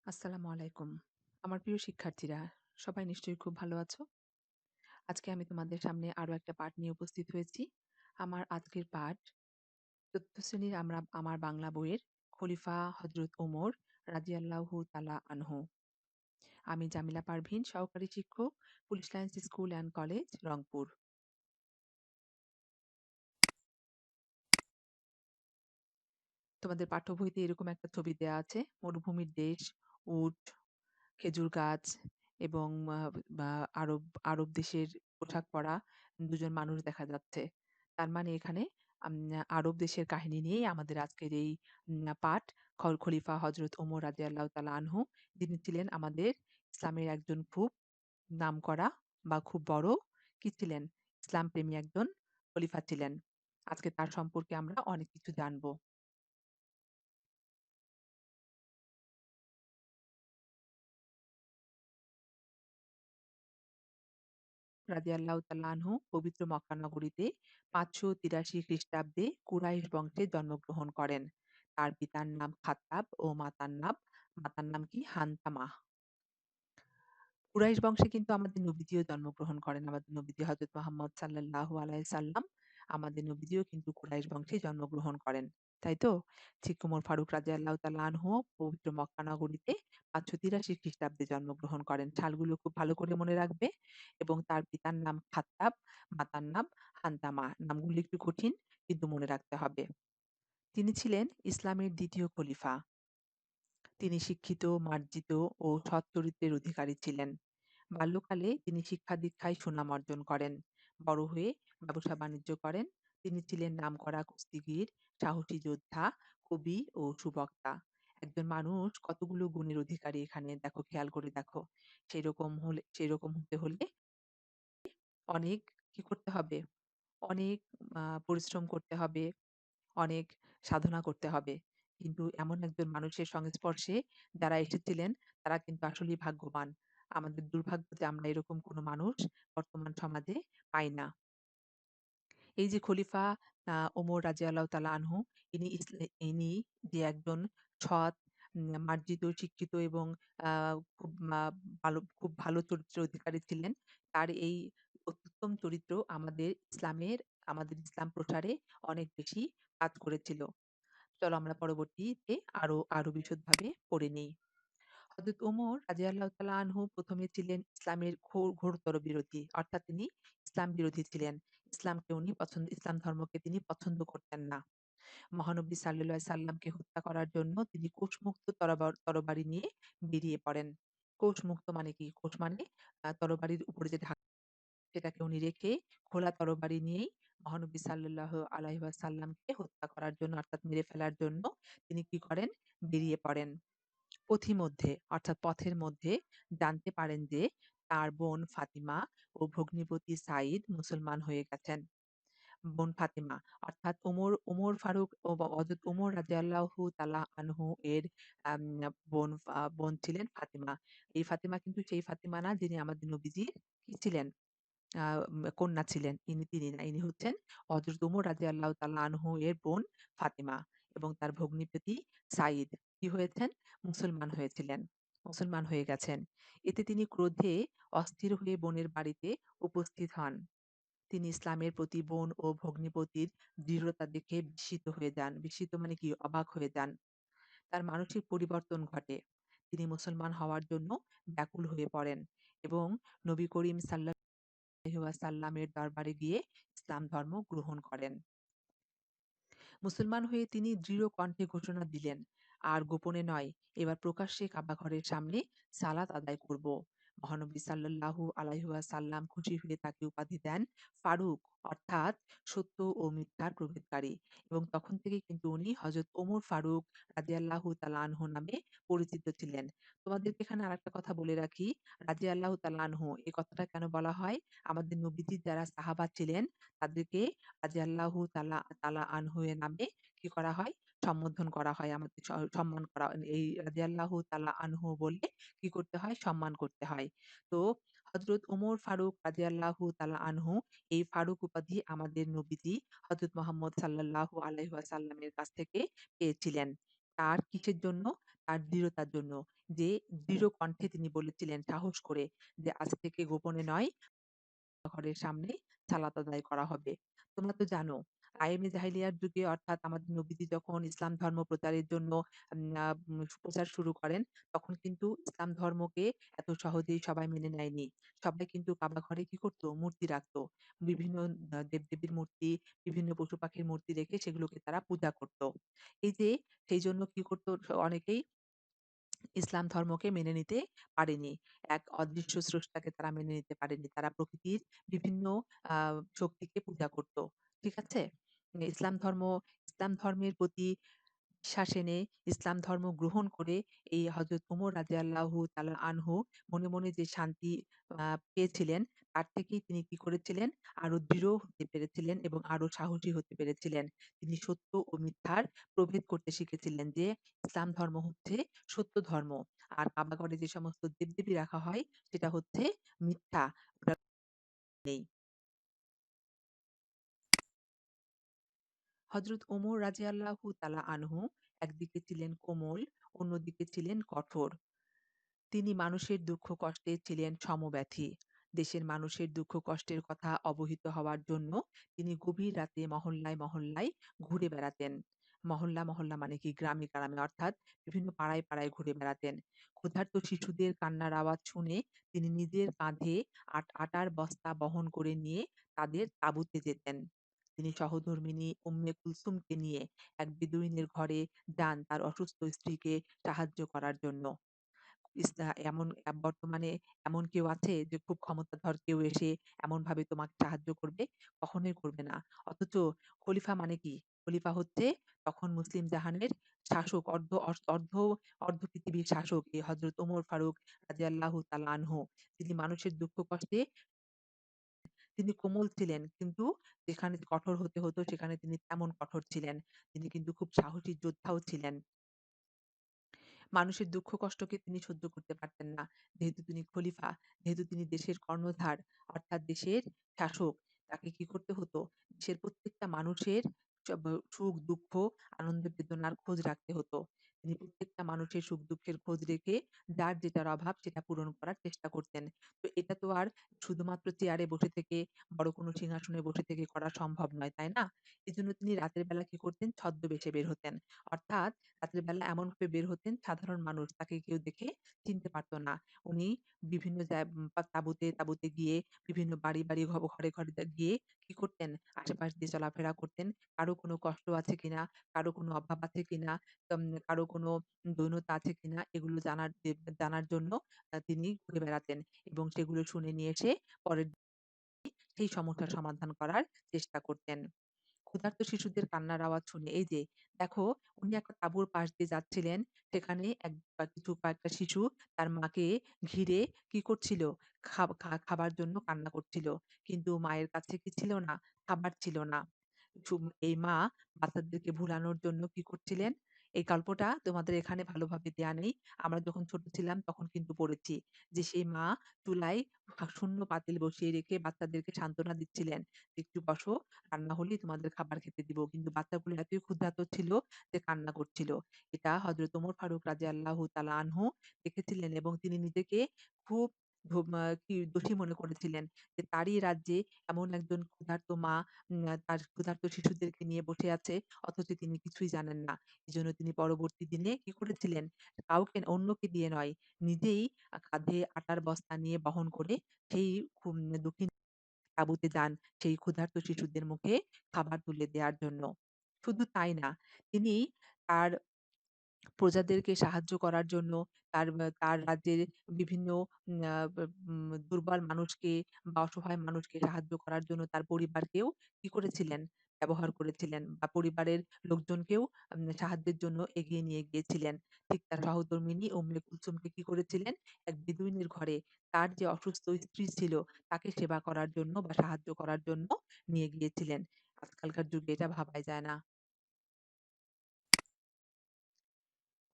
আসসালামু আলাইকুম। আমার প্রিয় শিক্ষার্থীরা, সবাই নিশ্চয়ই খুব ভালো আছো? আজকে আমি তোমাদের সামনে আরো একটা পাঠ নিয়ে উপস্থিত হয়েছি। আমার আজকের পাঠ ৪র্থ শ্রেণীর আমার বাংলা বইয়ের খলিফা হযরত ওমর রাদিয়াল্লাহু তাআলা আনহু। আমি জামিলা পারভীন, সহকারী শিক্ষক, police lines school and college, Rangpur. তোমাদের পাঠ্য বইতে এরকম একটা ছবি দেয়া আছে। মরুভূমির দেশ, উট, খেজুর গাছ এবং বা আরব আরব দেশের পোশাক পরা ২ জন মানুষ দেখা যাচ্ছে। তার মানে এখানে আম আরব দেশের কাহিনী নিয়েই আমাদের আজকের এই পাঠ। খলিফা হযরত ওমর রাদিয়াল্লাহু তাআলা আনহু, যিনি ছিলেন আমাদের ইসলামের একজন খুব নামকরা বা খুব বড় কি ছিলেন? ইসলামপ্রেমী একজন খলিফা ছিলেন। আজকে তার সম্পর্কে আমরা অনেক কিছু জানব। রাদিয়াল্লাহু তাআলা আনহু পবিত্র মক্কা নগরীতে ৫৮৩ খ্রিস্টাব্দে কুরাইশ বংশে জন্মগ্রহণ করেন। তার পিতার নাম খাত্তাব ও মাতার নাম কি? হানতামাহ। কুরাইশ বংশে কিন্তু আমাদের নবীজিও জন্মগ্রহণ করেন। আমাদের নবীজি হযরত মুহাম্মদ সাল্লাল্লাহু আলাইহি সাল্লাম, আমাদের নবীজিও কিন্তু কুরাইশ বংশেই জন্মগ্রহণ করেন। তাই তো? ঠিক ওমর ফারুক রাদিয়াল্লাহু তাআলা আনহুও পবিত্র মক্কা নগরীতে ৫৮৩ খ্রিস্টাব্দে জন্মগ্রহণ করেন। সালগুলো খুব ভালো করে মনে রাখবে এবং তার পিতার নাম খাত্তাব, মাতার নাম হানতামা। নামগুলো একটু কঠিন কিন্তু মনে রাখতে হবে। তিনি ছিলেন ইসলামের ২য় খলিফা। তিনি শিক্ষিত, মার্জিত ও সৎ চরিত্রের অধিকারী ছিলেন। বাল্যকালে তিনি শিক্ষা-দীক্ষায় সুনাম অর্জন করেন। বড় হয়ে ব্যবসা-বাণিজ্য করেন। তিনি ছিলেন নামকরা কুস্তিগীর, সাহসী যোদ্ধা, কবি ও সুবক্তা। একজন মানুষ কতগুলো গুণের অধিকারী এখানে দেখো, খেয়াল করে দেখো। সেরকম হতে হলে অনেক কি করতে হবে? অনেক পরিশ্রম করতে হবে, অনেক সাধনা করতে হবে। কিন্তু এমন একজন মানুষের সংস্পর্শে যারা এসেছিলেন তারা কিন্তু আসলেই ভাগ্যবান। আমাদের দুর্ভাগ্য যে আমরা এরকম কোনো মানুষ বর্তমান সমাজে পাই না। এই যে খলিফা ওমর রাদিয়াল্লাহু তাআলা আনহু, ইনি যে একজন সৎ, মার্জিত, শিক্ষিত এবং আ খুব খুব ভালো চরিত্রের অধিকারী ছিলেন। তার এই উত্তম চরিত্র আমাদের ইসলাম প্রচারে অনেক বেশি কাজ করেছিল। চলো আমরা পরবর্তীতে আরো বিশদভাবে পড়ে নেই। হযরত ওমর রাদিয়াল্লাহু তাআলা আনহু ১ম এ ছিলেন ইসলামের ঘোরতর বিরোধী। অর্থাৎ তিনি ইসলাম বিরোধী ছিলেন। ইসলাম ধর্মকে তিনি পছন্দ করতেন না। মহানবী সাল্লাল্লাহু আলাইহি সাল্লামকে হত্যা করার জন্য তিনি কোষমুক্ত তরবারি নিয়ে বেরিয়ে পড়েন। কোষমুক্ত মানে কি? কোষ মানে তরবারির উপরে যে সেটাকে উনি রেখে খোলা তরবারি নিয়েই মহানবী সাল্লাল্লাহু আলাইহি ওয়াসাল্লামকে হত্যা করার জন্য অর্থাৎ মেরে ফেলার জন্য তিনি কি করেন? বেরিয়ে পড়েন। অর্থাৎ পথের মধ্যে জানতে পারেন যে তার বোন ফাতিমা ও ভগ্নিপতি সাঈদ মুসলমান হয়ে গেছেন। বোন ফাতিমা অর্থাৎ ওমর ফারুক ও হযরত ওমর রাদিয়াল্লাহু তাআলা আনহু এর আম বোন ছিলেন ফাতিমা। এই ফাতিমা কিন্তু সেই ফাতিমা না যিনি আমাদের নবীজির কি ছিলেন? আ কন্যা ছিলেন। তিনি না। ইনি হচ্ছেন হযরত ওমর রাদিয়াল্লাহু তাআলা আনহু এর বোন ফাতিমা এবং তার ভগ্নিপতি সাঈদ কি হয়েছেন? মুসলমান হয়েছিলেন। মুসলমান হয়ে গেছেন। এতে তিনি ক্রোধে অস্থির হয়ে বোনের বাড়িতে উপস্থিত হন। তিনি ইসলামের প্রতি বোন ও ভগ্নিপতির দৃঢ়তা দেখে বিস্মিত হয়ে যান। বিস্মিত মানে কি? অবাক হয়ে যান। তার মানসিক পরিবর্তন ঘটে। তিনি মুসলমান হওয়ার জন্য ব্যাকুল হয়ে পড়েন এবং নবী করিম আলাইহি ওয়াসাল্লামের দরবারে গিয়ে ইসলাম ধর্ম গ্রহণ করেন। মুসলমান হয়ে তিনি দৃঢ় কণ্ঠে ঘোষণা দিলেন, আর গোপনে নয়, এবার প্রকাশ্যে কাবা ঘরের সামনে সালাত আদায় করব। মহানবী সাল্লাল্লাহু আলাইহি ওয়াসাল্লাম খুশি হয়ে তাকে উপাধি দেন ফারুক, অর্থাৎ সত্য ও মিথ্যার প্রভেদকারী। এবং তখন থেকেই কিন্তু উনি হযরত ওমর ফারুক রাদিয়াল্লাহু তাআলা আনহু নামে পরিচিত ছিলেন। তোমাদেরকে এখানে আরেকটা কথা বলে রাখি, রাদিয়াল্লাহু তাআলা আনহু এই কথাটা কেন বলা হয়? আমাদের নবীজির যারা সাহাবা ছিলেন তাদেরকে রাদিয়াল্লাহু তাআলা আনহু এর নামে কি করা হয়? সম্বোধন করা হয়। আমাদের সম্মান করা এই রাদিয়াল্লাহু তাআলা আনহু বলে কি করতে হয়? সম্মান করতে হয়। তো হযরত ওমর ফারুক রাদিয়াল্লাহু তাআলা আনহু, এই ফারুক উপাধি আমাদের নবীজি হযরত মুহাম্মদ সাল্লাল্লাহু আলাইহি ওয়াসাল্লামের কাছ থেকে পেয়েছিলেন। তার কিসের জন্য? তার দৃঢ়তার জন্য। যে দৃঢ় কণ্ঠে তিনি বলেছিলেন সাহস করে যে, "আজ থেকে গোপনে নয়, ঘরের সামনে সালাত আদায় করা হবে।" তোমরা তো জানো আইএমএ জাহেলিয়ার যুগে অর্থাৎ আমাদের নবীজি যখন ইসলাম ধর্ম প্রচারের জন্য প্রচার শুরু করেন, তখন কিন্তু ইসলাম ধর্মকে এত সহজেই সবাই মেনে নেয়নি। সবাই কিন্তু কাবা ঘরে কি করত? মূর্তি রাখত। বিভিন্ন দেবদেবীর মূর্তি, বিভিন্ন পশু-পাখির মূর্তি রেখে সেগুলোকে তারা পূজা করত। এই যে সেইজন্য কি করত অনেকেই ইসলাম ধর্মকে মেনে নিতে পারেনি। এক অদৃশ্য স্রষ্টাকে তারা মেনে নিতে পারেনি। তারা প্রকৃতির বিভিন্ন আ শক্তিকে পূজা করত। ঠিক আছে? ইসলাম ধর্ম ইসলাম ধর্মের প্রতি বিশ্বাস এনে ইসলাম ধর্ম গ্রহণ করে এই হযরত ওমর রাদিয়াল্লাহু তাআলা আনহু মনে, মনে যে শান্তি পেয়েছিলেন তার থেকেই তিনি কি করেছিলেন? আরো দৃঢ় হতে পেরেছিলেন এবং আরো সাহসী হতে পেরেছিলেন। তিনি সত্য ও মিথ্যার প্রভেদ করতে শিখেছিলেন যে ইসলাম ধর্ম হচ্ছে সত্য ধর্ম। আর কাবাঘরে যে সমস্ত দেবদেবী রাখা হয় সেটা হচ্ছে মিথ্যা। ওটা নেই। হযরত ওমর রাদিয়াল্লাহু তাআলা আনহু একদিকে ছিলেন কোমল, অন্যদিকে ছিলেন কঠোর। তিনি মানুষের দুঃখ কষ্টে ছিলেন সমব্যথী। দেশের মানুষের দুঃখ কষ্টের কথা অবহিত হওয়ার জন্য তিনি গভীর রাতে মহল্লায়, মহল্লায় ঘুরে বেড়াতেন। মহল্লা, মহল্লা মানে কি গ্রামে, গ্রামে অর্থাৎ বিভিন্ন পাড়ায়, পাড়ায় ঘুরে বেড়াতেন। ক্ষুধার্ত শিশুদের কান্নার আওয়াজ শুনে তিনি নিজের কাঁধে আটার বস্তা বহন করে নিয়ে তাদের তাঁবুতে যেতেন। তিনি সহধর্মিণী উম্মে কুলসুমকে নিয়ে এক বেদুইনের ঘরে যান তার অসুস্থ স্ত্রীকে সাহায্য করার জন্য। এমন বর্তমানে এমন কেউ আছে যে খুব ক্ষমতাধর কেউ এসে এমনভাবে তোমাকে সাহায্য করবে? কখনোই করবে না। অথচ খলিফা মানে কি? খলিফা হচ্ছে তখন মুসলিম জাহানের শাসক অর্ধ পৃথিবীর শাসক এই হযরত ওমর ফারুক রাদিয়াল্লাহু তাআলা আনহু। তিনি মানুষের দুঃখ কষ্টে তিনি কোমল ছিলেন। কিন্তু যেখানে কঠোর হতে হতো সেখানে তিনি তেমন কঠোর ছিলেন। তিনি কিন্তু খুব সাহসী যোদ্ধাও ছিলেন। মানুষের দুঃখ কষ্টকে তিনি সহ্য করতে পারতেন না। যেহেতু তিনি খলিফা, যেহেতু তিনি দেশের কর্ণধার অর্থাৎ দেশের শাসক, তাকে কি করতে হতো? দেশের প্রত্যেকটা মানুষের সব সুখ-দুঃখ, আনন্দ-বেদনার খোঁজ রাখতে হতো। তিনি প্রত্যেকটা মানুষের সুখ-দুঃখের খোঁজ রেখে যার যেটার অভাব সেটা পূরণ করার চেষ্টা করতেন। তো এটা তো আর শুধুমাত্র চেয়ারে বসে থেকে বড় কোনো সিংহাসনে বসে থেকে করা সম্ভব নয়, তাই না? এজন্য তিনি রাতের বেলা কি করতেন? ছদ্মবেশে বের হতেন। অর্থাৎ রাতের বেলা এমনভাবে বের হতেন সাধারণ মানুষ তাকে কেউ দেখে চিনতে পারত না। উনি বিভিন্ন তাঁবুতে, তাঁবুতে গিয়ে বিভিন্ন বাড়ি, বাড়ি ঘরে, ঘরে গিয়ে কি করতেন? আশেপাশ দিয়ে চলাফেরা করতেন। কারো কোনো কষ্ট আছে কিনা, কারো কোনো অভাব আছে কিনা, কারো কোনো দৈন্যতা আছে কিনা এগুলো জানার জন্য তিনি ঘুরে বেড়াতেন এবং সেগুলো শুনে নিয়ে এসে পরের সেই সমস্যার সমাধান করার চেষ্টা করতেন। ক্ষুধার্ত শিশুদের কান্নার আওয়াজ শুনে এই যে দেখো উনি একটা তাঁবুর পাশ দিয়ে যাচ্ছিলেন। সেখানে কয়েকটা শিশু তার মাকে ঘিরে কি করছিল? খাবার জন্য কান্না করছিল। কিন্তু মায়ের কাছে কি ছিল না? খাবার ছিল না। এই মা বাচ্চাদেরকে ভুলানোর জন্য কি করছিলেন? এই গল্পটা তোমাদের এখানে ভালোভাবে দেয়া নেই। আমরা যখন ছোট ছিলাম তখন কিন্তু পড়েছি যে সেই মা চুলায় শূন্য পাতিল বসিয়ে রেখে বাচ্চাদেরকে সান্ত্বনা দিচ্ছিলেন। "একটু বসো, রান্না হলেই তোমাদের খাবার খেতে দিব।" কিন্তু বাচ্চাগুলো এতই ক্ষুধার্ত ছিল যে কান্না করছিল। এটা হযরত ওমর ফারুক রাদিয়াল্লাহু তাআলা আনহু দেখেছিলেন এবং তিনি নিজেকে খুব কি দোষী মনে করেছিলেন যে তারই রাজ্যে এমন একজন ক্ষুধার্ত মা তার ক্ষুধার্ত শিশুদেরকে নিয়ে বসে আছে অথচ তিনি কিছুই জানেন না। এজন্য তিনি পরবর্তী দিনে কি করেছিলেন? অন্যকে দিয়ে নয়, নিজেই কাঁধে আটার বস্তা নিয়ে বহন করে সেই দক্ষিণ তাঁবুতে যান সেই ক্ষুধার্ত শিশুদের মুখে খাবার তুলে দেয়ার জন্য। শুধু তাই না, তিনি তার প্রজাদেরকে সাহায্য করার জন্য তার রাজ্যের বিভিন্ন আ ব দুর্বল মানুষকে বা অসহায় মানুষকে সাহায্য করার জন্য তার পরিবারকেও কি করেছিলেন? ব্যবহার করেছিলেন বা পরিবারের লোকজনকেও সাহায্যের জন্য এগিয়ে নিয়ে গিয়েছিলেন। ঠিক তার সহধর্মিণী উম্মে কুলসুমকে কি করেছিলেন? এক বেদুইনের ঘরে তার যে অসুস্থ স্ত্রী ছিল তাকে সেবা করার জন্য বা সাহায্য করার জন্য নিয়ে গিয়েছিলেন। আজকালকার যুগে এটা ভাবাই যায় না।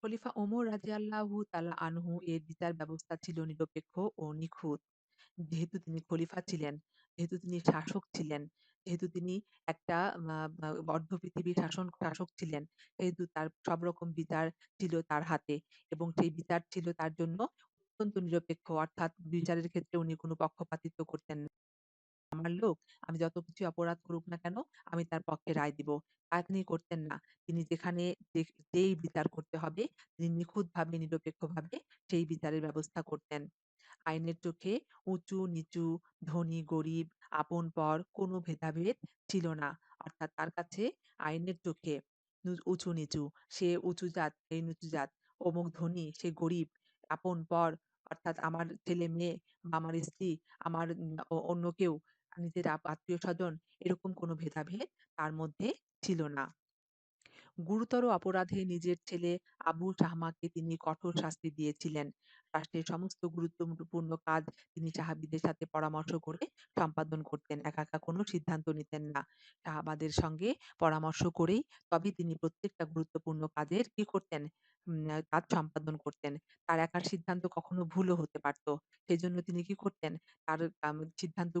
খলিফা ওমর রাদিয়াল্লাহু তাআলা আনহু এর বিচার ব্যবস্থা ছিল নিরপেক্ষ ও নিখুঁত। যেহেতু তিনি খলিফা ছিলেন, যেহেতু তিনি শাসক ছিলেন, যেহেতু তিনি একটা মা মা অর্ধ পৃথিবীর শাসক ছিলেন, সেহেতু তার সব রকম বিচার ছিল তার হাতে এবং সেই বিচার ছিল তার জন্য অত্যন্ত নিরপেক্ষ। অর্থাৎ বিচারের ক্ষেত্রে উনি কোনো পক্ষপাতিত্ব করতেন না। আমার লোক, আমি যত কিছু অপরাধ করুক না কেন, আমি তার পক্ষে রায় দিব। তা তিনি করতেন না। তিনি যেখানে যে যেই বিচার করতে হবে, তিনি নিখুঁতভাবে নিরপেক্ষভাবে সেই বিচারের ব্যবস্থা করতেন। আইনের চোখে উঁচু-নিচু, ধনী-গরিব, আপন-পর কোনো ভেদাভেদ ছিল না। অর্থাৎ তার কাছে আইনের চোখে উঁচু-নিচু, সে উঁচু জাত, সে নিচু জাত, অমুক ধনী, সে গরিব, আপন-পর অর্থাৎ আমার ছেলে-মেয়ে বা আমার স্ত্রী, আমার অন্য কেউ, নিজের আত্মীয়স্বজন এরকম কোনো ভেদাভেদ তার মধ্যে ছিল না। গুরুতর অপরাধে নিজের ছেলে আবু সাহমাকে তিনি কঠোর শাস্তি দিয়েছিলেন। রাষ্ট্রের সমস্ত গুরুত্বপূর্ণ কাজ তিনি সাহাবীদের সাথে পরামর্শ করে সম্পাদন করতেন। একা, একা কোনো সিদ্ধান্ত নিতেন না। সাহাবাদের সঙ্গে পরামর্শ করেই তবে তিনি প্রত্যেকটা গুরুত্বপূর্ণ কাজের কি করতেন? কাজ সম্পাদন করতেন। তার একার সিদ্ধান্ত কখনো ভুলও হতে পারত। সেজন্য তিনি কি করতেন? তার সিদ্ধান্ত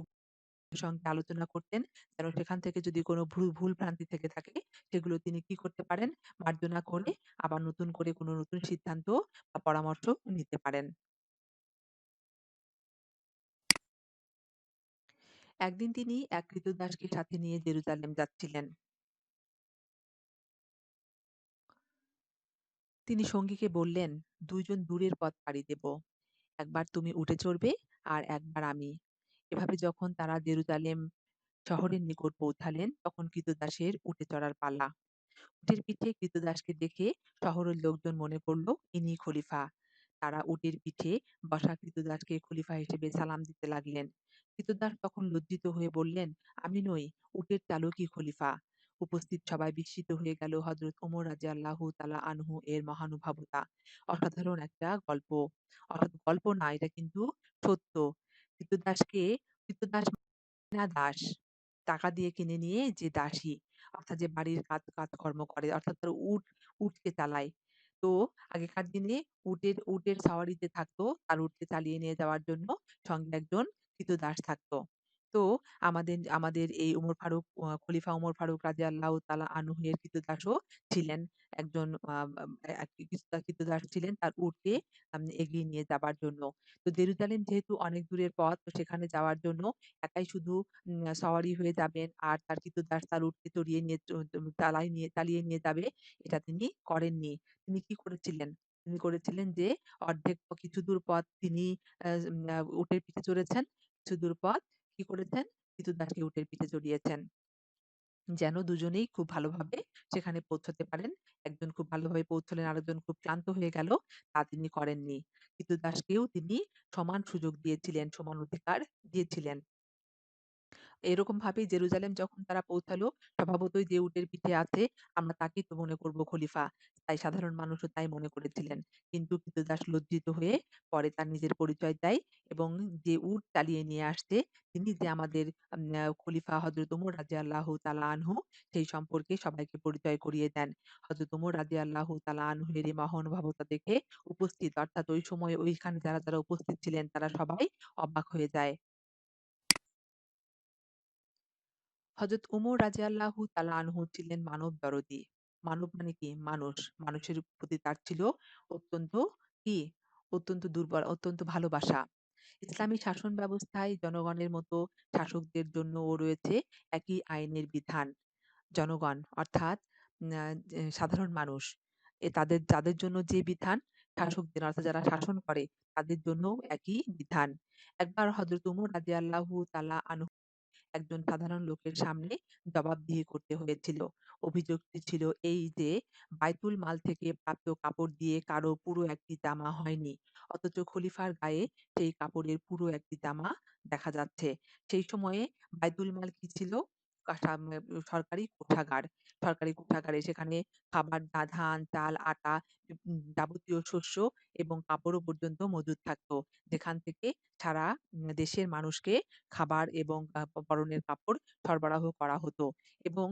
সঙ্গে আলোচনা করতেন যেন সেখান থেকে যদি কোনো ভুল ভ্রান্তি থেকে থাকে সেগুলো তিনি কি করতে পারেন মার্জনা করে আবার নতুন করে কোনো নতুন সিদ্ধান্ত বা পরামর্শ নিতে পারেন। একদিন তিনি এক ক্রীতদাসকে সাথে নিয়ে জেরুজালেম যাচ্ছিলেন। তিনি সঙ্গীকে বললেন, "২ জন দূরের পথ পাড়ি দেব। একবার তুমি উঠে চড়বে আর একবার আমি।" এভাবে যখন তারা জেরুজালেম শহরের নিকট পৌঁছালেন তখন ক্রীতদাসের উঠে চড়ার পালা। উটের পিঠে ক্রীতদাসকে দেখে শহরের লোকজন মনে করল ইনি খলিফা। তারা উটের পিঠে বসা ক্রীতদাসকে খলিফা হিসেবে সালাম দিতে লাগলেন। ক্রীতদাস তখন লজ্জিত হয়ে বললেন, আমি নই, উটের চালকই খলিফা। উপস্থিত সবাই বিস্মিত হয়ে গেল হযরত ওমর রাদিয়াল্লাহু তাআলা আনহু এর মহানুভবতা। অসাধারণ একটা গল্প। অর্থাৎ গল্প না, এটা কিন্তু সত্য। ক্রীতদাসকে ক্রীতদাস না দাস। টাকা দিয়ে কিনে নিয়ে যে দাসী, অর্থাৎ যে বাড়ির কাজকর্ম করে, অর্থাৎ তার উটকে চালায়। তো আগেকার দিনে উটের সাওয়ারিতে থাকতো, তার উটকে চালিয়ে নিয়ে যাওয়ার জন্য সঙ্গে একজন ক্রীতদাস থাকতো। তো আমাদের আমাদের এই খলিফা ওমর ফারুক রাদিয়াল্লাহু তাআলা আনহু এর ক্রীতদাসও ছিলেন। একজন আ আ এক ক্রীতদাস ছিলেন তার উটকে এগিয়ে নিয়ে যাবার জন্য। তো জেরুজালেম যেহেতু অনেক দূরের পথ, তো সেখানে যাওয়ার জন্য একাই শুধু সওয়ারি হয়ে যাবেন আর তার ক্রীতদাস তার উটকে চড়িয়ে নিয়ে চ চ চালিয়ে নিয়ে যাবে, এটা তিনি করেননি। তিনি কি করেছিলেন? তিনি করেছিলেন যে অর্ধেক কিছু দূর পথ তিনি আ উটের পিঠে চড়েছেন। কিছু দূর পথ কি করেছেন? ক্রীতদাসকে উটের পিঠে চড়িয়েছেন। যেন দুজনেই খুব ভালোভাবে সেখানে পৌঁছাতে পারেন। একজন খুব ভালোভাবে পৌঁছালেন, আরেকজন খুব ক্লান্ত হয়ে গেল, তা তিনি করেননি। ক্রীতদাসকেও তিনি সমান সুযোগ দিয়েছিলেন, সমান অধিকার দিয়েছিলেন। এরকমভাবেই জেরুজালেম যখন তারা পৌঁছালো, স্বভাবতই যে উটের পিঠে আছে আমরা তাকেই তো মনে করব খলিফা। তাই সাধারণ মানুষও তাই মনে করেছিলেন। কিন্তু ক্রীতদাস লজ্জিত হয়ে পরে তার নিজের পরিচয় দেয় এবং যে উট চালিয়ে নিয়ে আসছে তিনি যে আমাদের খলিফা হযরত ওমর রাদিয়াল্লাহু তাআলা আনহু সেই সম্পর্কে সবাইকে পরিচয় করিয়ে দেন। হযরত ওমর রাদিয়াল্লাহু তাআলা আনহু এর এই মহানুভবতা দেখে উপস্থিত অর্থাৎ ওই সময় ওইখানে যারা উপস্থিত ছিলেন তারা সবাই অবাক হয়ে যায়। হযরত ওমর রাদিয়াল্লাহু তাআলা আনহু ছিলেন মানব দরদী। মানব মানে কি? মানুষ। মানুষের প্রতি তার ছিল অত্যন্ত কি? অত্যন্ত অত্যন্ত ভালোবাসা। ইসলামী শাসন ব্যবস্থায় জনগণের মতো শাসকদের জন্যও রয়েছে একই আইনের বিধান। জনগণ অর্থাৎ আ সাধারণ মানুষ। তাদের জন্য যে বিধান শাসকদের অর্থাৎ যারা শাসন করে তাদের জন্যও একই বিধান। একবার হযরত ওমর রাদিয়াল্লাহু তাআলা আনহু একজন সাধারণ লোকের সামনে জবাবদিহি করতে হয়েছিল। অভিযোগটি ছিল এই যে বায়তুল মাল থেকে প্রাপ্ত কাপড় দিয়ে কারো পুরো একটি জামা হয়নি। অথচ খলিফার গায়ে সেই কাপড়ের পুরো একটি জামা দেখা যাচ্ছে। সেই সময়ে বায়তুল মাল কি ছিল? সরকারি কোষাগার। সরকারি কোষাগারে সেখানে খাবার ধান, চাল, আটা, যাবতীয় শস্য এবং কাপড়ও পর্যন্ত মজুদ থাকতো। যেখান থেকে সারা দেশের মানুষকে খাবার এবং পরনের কাপড় সরবরাহ করা হতো এবং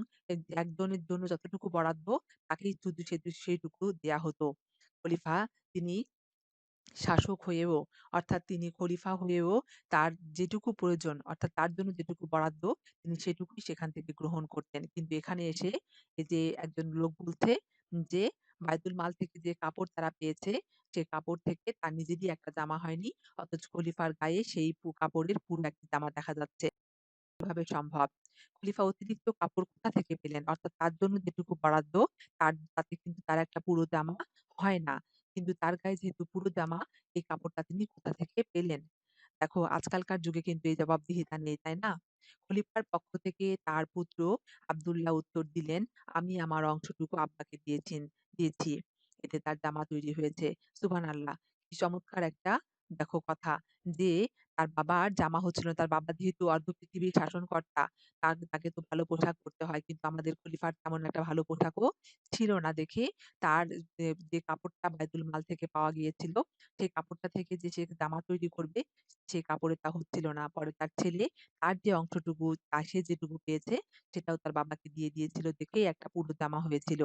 একজনের জন্য যতটুকু বরাদ্দ তাকেই শুধু সেইটুকু দেয়া হতো। খলিফা তিনি শাসক হয়েও অর্থাৎ তিনি খলিফা হয়েও তার যেটুকু প্রয়োজন অর্থাৎ তার জন্য যেটুকু বরাদ্দ তিনি সেটুকুই সেখান থেকে গ্রহণ করতেন। কিন্তু এখানে এসে এই যে একজন লোক বলছে যে বায়তুল মাল থেকে যে কাপড় তারা পেয়েছে সে কাপড় থেকে তার নিজেরই একটা জামা হয়নি। অথচ খলিফার গায়ে সেই কাপড়ের পুরো একটা জামা দেখা যাচ্ছে। কিভাবে সম্ভব? খলিফা অতিরিক্ত কাপড় কোথা থেকে পেলেন? অর্থাৎ তার জন্য যেটুকু বরাদ্দ তাতে কিন্তু তার একটা পুরো জামা হয় না। কিন্তু তার গায়ে যেহেতু পুরো জামা, এই কাপড়টা তিনি কোথা থেকে পেলেন? দেখো আজকালকার যুগে কিন্তু এই জবাবদিহিতা নেই, তাই না? খলিফার পক্ষ থেকে তার পুত্র আব্দুল্লাহ উত্তর দিলেন, "আমি আমার অংশটুকু আব্বাকে দিয়েছি। এতে তার জামা তৈরি হয়েছে।" সুবহানাল্লাহ! কি চমৎকার একটা দেখো কথা যে তার বাবার জামা হচ্ছিল না। তার বাবা যেহেতু অর্ধ পৃথিবীর শাসনকর্তা, তাকে তো ভালো পোশাক পরতে হয়। কিন্তু আমাদের খলিফার তেমন একটা ভালো পোশাকও ছিল না দেখে তার যে কাপড়টা বায়তুল মাল থেকে পাওয়া গিয়েছিল, সেই কাপড়টা থেকে যে সে জামা তৈরি করবে, সেই কাপড়ে তা হচ্ছিল না। পরে তার ছেলে তার যে অংশটুকু সে যেটুকু পেয়েছে সেটাও তার বাবাকে দিয়ে দিয়েছিল দেখেই একটা পুরো জামা হয়েছিল।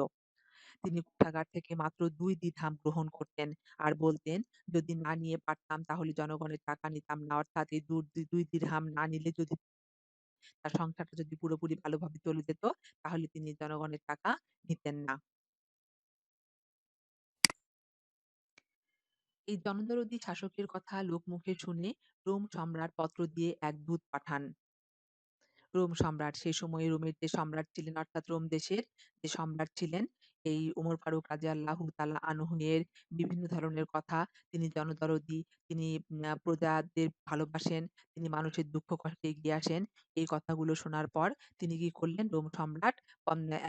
তিনি কোষাগার থেকে মাত্র ২ দিরহাম গ্রহণ করতেন আর বলতেন, "যদি না নিয়ে পারতাম তাহলে জনগণের টাকা নিতাম না।" অর্থাৎ এই ২ দিরহাম না নিলে যদি তার সংসারটা যদি পুরোপুরি ভালোভাবে চলে যেত, তাহলে তিনি জনগণের টাকা নিতেন না। এই জনদরদি শাসকের কথা লোকমুখে শুনে রোম সম্রাট পত্র দিয়ে এক দূত পাঠান। রোম সম্রাট সেই সময়ে রোমের যে সম্রাট ছিলেন অর্থাৎ রোম দেশের যে সম্রাট ছিলেন এই উমর ফারুক রাদিয়াল্লাহু তাআলা আনহু এর বিভিন্ন ধরনের কথা তিনি জনদরদি, তিনি প্রজাদের ভালোবাসেন, তিনি মানুষের দুঃখ কষ্টে এগিয়ে আসেন। এই কথাগুলো শোনার পর তিনি কি করলেন রোম সম্রাট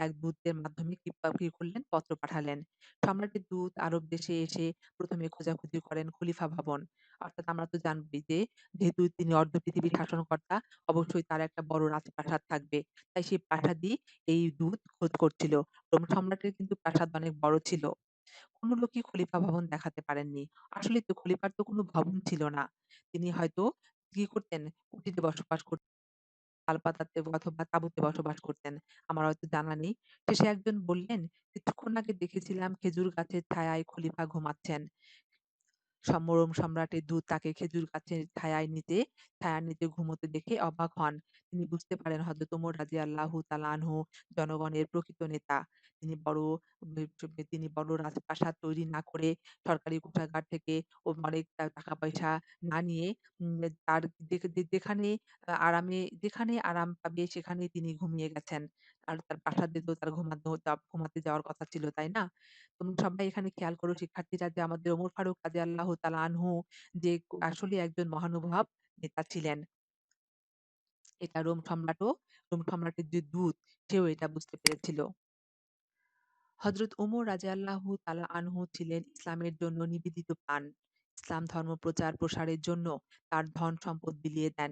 এক দূতের মাধ্যমে কি করলেন পত্র পাঠালেন। সম্রাটের দূত আরব দেশে এসে ১ম এ খোঁজাখুঁজি করেন খলিফা ভবন। অর্থাৎ আমরা তো জানবোই যে যেহেতু তিনি অর্ধ পৃথিবীর শাসনকর্তা অবশ্যই তার একটা বড় রাজপ্রাসাদ থাকবে। তাই সেই প্রাসাদই এই দূত খোঁজ করছিল। রোম সম্রাটের কিন্তু প্রাসাদ অনেক বড় ছিল। কোন লোকই খলিফা ভবন দেখাতে পারেননি। আসলেই তো খলিফার তো কোনো ভবন ছিল না। তিনি হয়তো কি করতেন কুটিরে বসবাস করতেন, তাল পাতাতে অথবা তাঁবুতে বসবাস করতেন। আমার হয়তো জানা নেই। শেষে একজন বললেন, "কিছুক্ষণ আগে দেখেছিলাম খেজুর গাছের ছায়ায় খলিফা ঘুমাচ্ছেন।" রোম সম্রাটের দূত তাকে খেজুর গাছের ছায়ার নিচে ঘুমোতে দেখে অবাক হন। তিনি বুঝতে পারেন হযরত ওমর রাদিয়াল্লাহু তাআলা আনহু জনগণের প্রকৃত নেতা। তিনি বড় তিনি বড় রাজপ্রাসাদ তৈরি না করে সরকারি কোষাগার থেকে অনেক টাকা-পয়সা না নিয়ে তার যেখানে যেখানে আরাম পাবে সেখানেই তিনি ঘুমিয়ে গেছেন। আর তার প্রাসাদে তো তার ঘুমাতে যাওয়ার কথা ছিল, তাই না? তোমরা সবাই এখানে খেয়াল করো শিক্ষার্থীরা যে আমাদের ওমর ফারুক রাদিয়াল্লাহু তাআলা আনহু যে আসলেই একজন মহানুভব নেতা ছিলেন। এটা রোম সম্রাটের যে দূত সেও এটা বুঝতে পেরেছিল। হযরত ওমর রাদিয়াল্লাহু তাআলা আনহু ছিলেন ইসলামের জন্য নিবেদিত প্রাণ। ইসলাম ধর্ম প্রচার প্রসারের জন্য তার ধন সম্পদ বিলিয়ে দেন।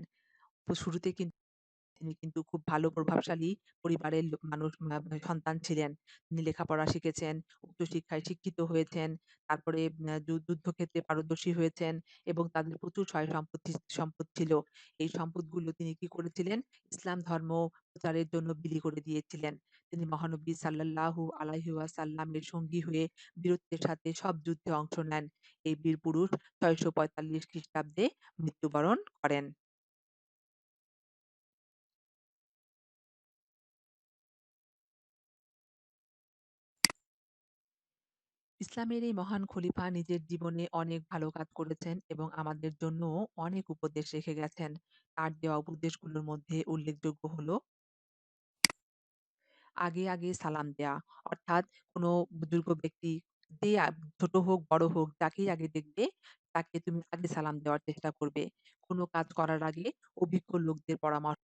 শুরুতে কিন্তু তিনি কিন্তু খুব ভালো প্রভাবশালী পরিবারের মানুষ সন্তান ছিলেন। তিনি লেখাপড়া শিখেছেন, উচ্চশিক্ষায় শিক্ষিত হয়েছেন। তারপরে যুদ্ধক্ষেত্রে পারদর্শী হয়েছেন এবং তাদের প্রচুর সম্পদ ছিল। এই সম্পদগুলো তিনি কি করেছিলেন? ইসলাম ধর্ম প্রচারের জন্য বিলি করে দিয়েছিলেন। তিনি মহানবী সাল্লাল্লাহু আলাইহি ওয়াসাল্লামের সঙ্গী হয়ে বীরত্বের সাথে সব যুদ্ধে অংশ নেন। এই বীর পুরুষ ৬৪৫ খ্রিস্টাব্দে মৃত্যুবরণ করেন। ইসলামের এই মহান খলিফা নিজের জীবনে অনেক ভালো কাজ করেছেন এবং আমাদের জন্যও অনেক উপদেশ রেখে গেছেন। তার দেওয়া উপদেশগুলোর মধ্যে উল্লেখযোগ্য হলো, আগে সালাম দেয়া। অর্থাৎ কোনো বুজুর্গ ব্যক্তি যে ছোট হোক, বড় হোক যাকেই আগে দেখবে তাকে তুমি আগে সালাম দেওয়ার চেষ্টা করবে। কোনো কাজ করার আগে অভিজ্ঞ লোকদের পরামর্শ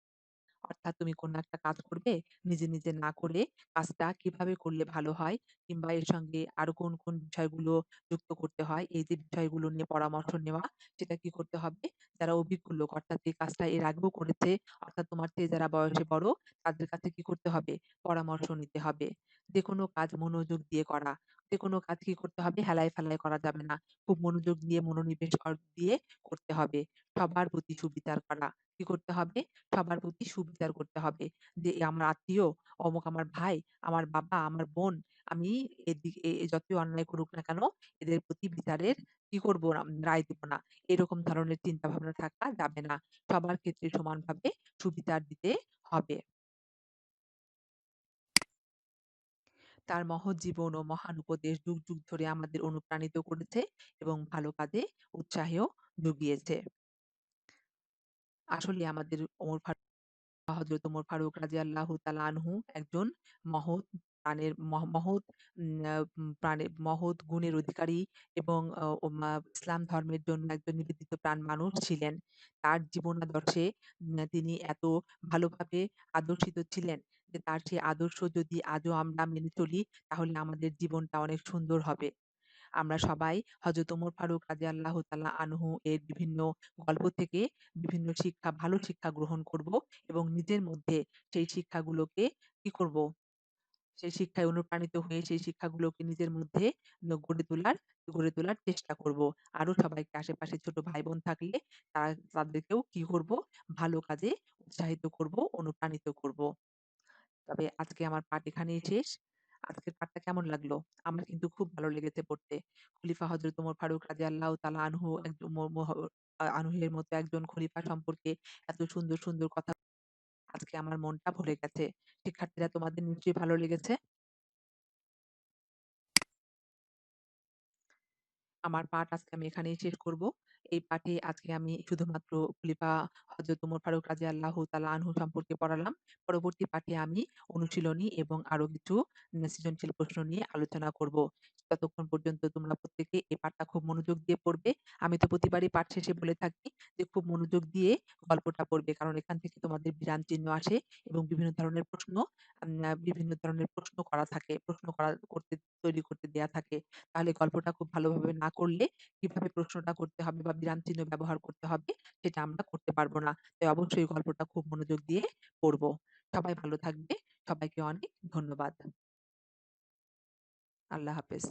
অর্থাৎ তুমি কোনো একটা কাজ করবে, নিজে না করে কাজটা কিভাবে করলে ভালো হয় কিংবা এর সঙ্গে আরো কোন বিষয়গুলো যুক্ত করতে হয়, এই যে বিষয়গুলো নিয়ে পরামর্শ নেওয়া, সেটা কি করতে হবে? যারা অভিজ্ঞ লোক অর্থাৎ যে কাজটা এর আগেও করেছে, অর্থাৎ তোমার চেয়ে যারা বয়সে বড়, তাদের কাছে কি করতে হবে? পরামর্শ নিতে হবে। যেকোনো কাজ মনোযোগ দিয়ে করা। যেকোনো কাজ কি করতে হবে? হেলায়-ফেলায় করা যাবে না। খুব মনোযোগ দিয়ে দিয়ে করতে হবে। সবার প্রতি সুবিচার করা। কি করতে হবে? সবার প্রতি সুবিচার করতে হবে। যে এ আমার আত্মীয়, অমুক আমার ভাই, আমার বাবা, আমার বোন, আমি যতই অন্যায় করুক না কেন এদের প্রতি বিচারের কি করব না রায় দিব না। এরকম ধরনের চিন্তাভাবনা থাকা যাবে না। সবার ক্ষেত্রে সমানভাবে সুবিচার দিতে হবে। তার মহৎ জীবন ও মহান উপদেশ যুগ, যুগ ধরে আমাদের অনুপ্রাণিত করেছে এবং ভালো কাজে উৎসাহও জুগিয়েছে। আসলে আমাদের হযরত ওমর ফারুক রাদিয়াল্লাহু তাআলা আনহু একজন মহৎ প্রাণের মহৎ প্রাণের মহৎ গুণের অধিকারী এবং ইসলাম ধর্মের জন্য একজন নিবেদিত প্রাণ মানুষ ছিলেন। তার জীবনাদর্শে তিনি এত ভালোভাবে আদর্শিত ছিলেন যে তার সেই আদর্শ যদি আজও আমরা মেনে চলি তাহলে আমাদের জীবনটা অনেক সুন্দর হবে। আমরা সবাই হযরত ওমর ফারুক রাদিয়াল্লাহু তাআলা আনহু এর বিভিন্ন গল্প থেকে বিভিন্ন শিক্ষা, ভালো শিক্ষা গ্রহণ করব এবং নিজের মধ্যে সেই শিক্ষাগুলোকে কি করব? সেই শিক্ষায় অনুপ্রাণিত হয়ে সেই শিক্ষাগুলোকে নিজের মধ্যে গড়ে তোলার চেষ্টা করব। আরো সবাইকে আশেপাশে ছোট ভাই-বোন থাকলে তাদেরকেও কি করব? ভালো কাজে উৎসাহিত করব, অনুপ্রাণিত করব। তবে আজকে আমার পাঠ এখানেই শেষ। আজকের পাঠটা কেমন লাগলো? আমার কিন্তু খুব ভালো লেগেছে পড়তে। খলিফা হযরত ওমর ফারুক রাদিয়াল্লাহু তাআলা আনহু একজন ম মহ আনহু-এর মতো একজন খলিফা সম্পর্কে এত সুন্দর, সুন্দর কথা আজকে আমার মনটা ভরে গেছে। শিক্ষার্থীরা তোমাদের নিশ্চয়ই ভালো লেগেছে? আমার পাঠ আজকে আমি এখানেই শেষ করব। এই পাঠে আজকে আমি শুধুমাত্র খলিফা হযরত ওমর ফারুক রাদিয়াল্লাহু তাআলা আনহু সম্পর্কে পড়ালাম। পরবর্তী পাঠে আমি অনুশীলনী এবং আরো কিছু সৃজনশীল প্রশ্ন নিয়ে আলোচনা করব। ততক্ষণ পর্যন্ত তোমরা প্রত্যেকে এই পাঠটা খুব মনোযোগ দিয়ে পড়বে। আমি তো প্রতিবারই পাঠ শেষে বলে থাকি যে খুব মনোযোগ দিয়ে গল্পটা পড়বে। কারণ এখান থেকে তোমাদের বিরাম চিহ্ন আসে এবং বিভিন্ন ধরনের প্রশ্ন করা থাকে। প্রশ্ন করা করতে তৈরি করতে দেয়া থাকে। তাহলে গল্পটা খুব ভালোভাবে না করলে কিভাবে প্রশ্নটা করতে হবে বা বিরাম চিহ্ন ব্যবহার করতে হবে সেটা আমরা করতে পারব না। তাই অবশ্যই গল্পটা খুব মনোযোগ দিয়ে পড়ব। সবাই ভালো থাকবে। সবাইকে অনেক ধন্যবাদ। আল্লাহ হাফেজ।